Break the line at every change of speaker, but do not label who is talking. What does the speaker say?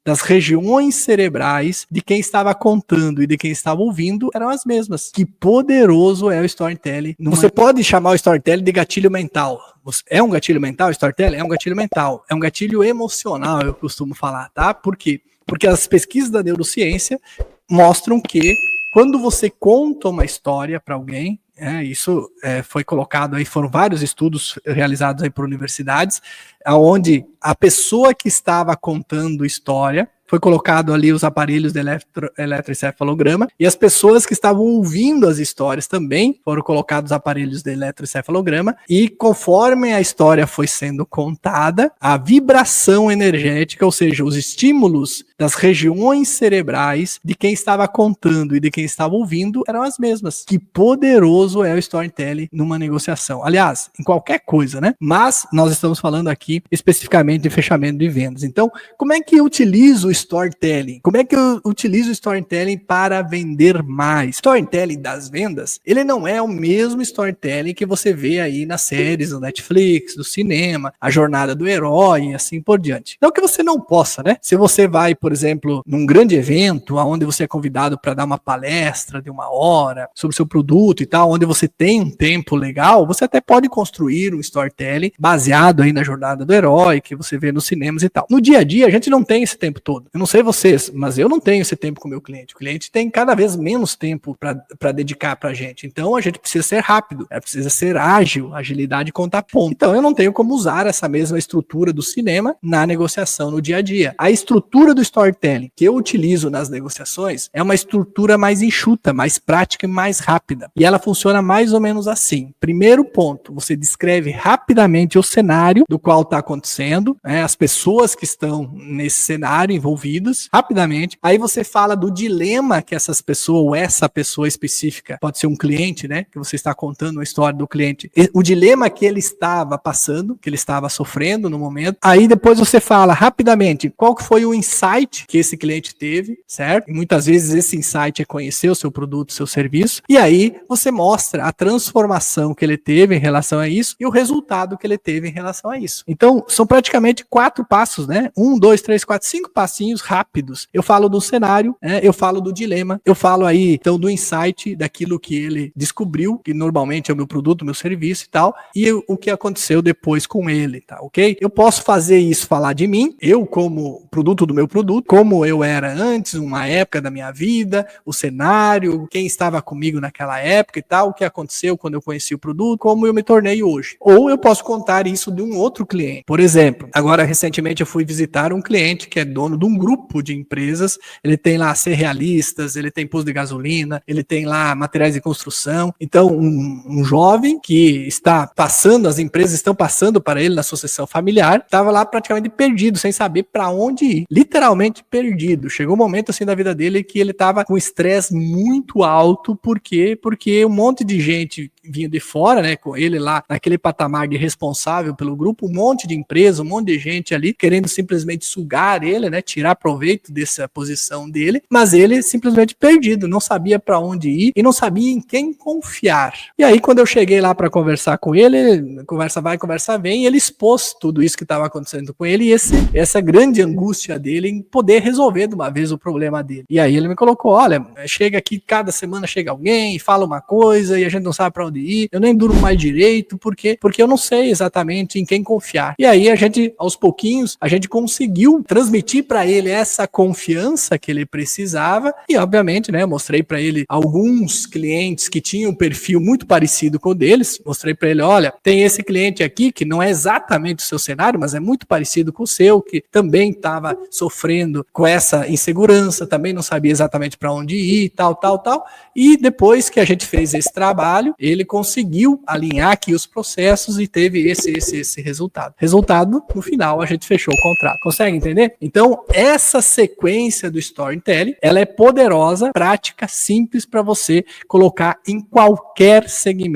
das regiões cerebrais de quem estava contando e de quem estava ouvindo eram as mesmas. Que poderoso é o storytelling. Você pode chamar o storytelling de gatilho mental. É um gatilho mental o storytelling? É um gatilho mental. É um gatilho emocional, eu costumo falar, tá? Por quê? Porque as pesquisas da neurociência mostram que quando você conta uma história para alguém, isso foi colocado aí, foram vários estudos realizados aí por universidades, onde a pessoa que estava contando história, foi colocado ali os aparelhos de eletroencefalograma, e as pessoas que estavam ouvindo as histórias também foram colocados aparelhos de eletroencefalograma, e conforme a história foi sendo contada, a vibração energética, ou seja, os estímulos das regiões cerebrais de quem estava contando e de quem estava ouvindo eram as mesmas. Que poderoso é o storytelling numa negociação. Aliás, em qualquer coisa, né? Mas nós estamos falando aqui especificamente de fechamento de vendas. Então, como é que eu utilizo o storytelling? Como é que eu utilizo o storytelling para vender mais? Storytelling das vendas, ele não é o mesmo storytelling que você vê aí nas séries, no Netflix, no cinema, a jornada do herói e assim por diante. Não que você não possa, né? Se você vai, por exemplo, num grande evento, onde você é convidado para dar uma palestra de 1 hora sobre o seu produto e tal, onde você tem um tempo legal, você até pode construir um storytelling baseado aí na jornada do herói, que você vê nos cinemas e tal. No dia a dia, a gente não tem esse tempo todo. Eu não sei vocês, mas eu não tenho esse tempo com o meu cliente. O cliente tem cada vez menos tempo para dedicar para a gente. Então, a gente precisa ser rápido, precisa ser ágil, agilidade conta ponto. Então, eu não tenho como usar essa mesma estrutura do cinema na negociação no dia a dia. A estrutura do storytelling que eu utilizo nas negociações é uma estrutura mais enxuta, mais prática e mais rápida. E ela funciona mais ou menos assim. Primeiro ponto, você descreve rapidamente o cenário do qual está acontecendo, as pessoas que estão nesse cenário envolvidas, rapidamente. Aí você fala do dilema que essas pessoas, ou essa pessoa específica, pode ser um cliente, né? Que você está contando a história do cliente. O dilema que ele estava passando, que ele estava sofrendo no momento. Aí depois você fala rapidamente qual que foi o insight que esse cliente teve, certo? E muitas vezes esse insight é conhecer o seu produto, o seu serviço. E aí você mostra a transformação que ele teve em relação a isso e o resultado que ele teve em relação a isso. Então, são praticamente 4 passos, né? 1, 2, 3, 4, 5 passinhos rápidos. Eu falo do cenário, eu falo do dilema, eu falo aí, então, do insight, daquilo que ele descobriu, que normalmente é o meu produto, o meu serviço e tal, e o que aconteceu depois com ele, tá ok? Eu posso fazer isso, falar de mim, eu como produto do meu produto, como eu era antes, uma época da minha vida, o cenário, quem estava comigo naquela época e tal, o que aconteceu quando eu conheci o produto, como eu me tornei hoje. Ou eu posso contar isso de um outro cliente. Por exemplo, agora recentemente eu fui visitar um cliente que é dono de um grupo de empresas, ele tem lá cerealistas, ele tem posto de gasolina, ele tem lá materiais de construção. Então, um jovem que está passando, as empresas estão passando para ele na sucessão familiar, estava lá praticamente perdido, sem saber para onde ir. Literalmente perdido. Chegou um momento assim da vida dele que ele estava com estresse muito alto, por quê? Porque um monte de gente vinha de fora, né, com ele lá naquele patamar de responsável pelo grupo, um monte de empresa, um monte de gente ali querendo simplesmente sugar ele, né, tirar proveito dessa posição dele, mas ele simplesmente perdido, não sabia para onde ir e não sabia em quem confiar. E aí quando eu cheguei lá para conversar com ele, conversa vai, conversa vem, ele expôs tudo isso que estava acontecendo com ele e essa grande angústia dele em poder resolver de uma vez o problema dele. E aí ele me colocou, olha, chega aqui, cada semana chega alguém, fala uma coisa e a gente não sabe para onde ir, eu nem durmo mais direito, porque eu não sei exatamente em quem confiar. E aí a gente, aos pouquinhos, a gente conseguiu transmitir para ele essa confiança que ele precisava e, obviamente, né, mostrei para ele alguns clientes que tinham um perfil muito parecido com o deles, mostrei para ele, olha, tem esse cliente aqui que não é exatamente o seu cenário, mas é muito parecido com o seu, que também estava sofrendo com essa insegurança, também não sabia exatamente para onde ir, tal, e depois que a gente fez esse trabalho, ele conseguiu alinhar aqui os processos e teve esse resultado. Resultado, no final, a gente fechou o contrato. Consegue entender? Então, essa sequência do storytelling, ela é poderosa, prática, simples para você colocar em qualquer segmento.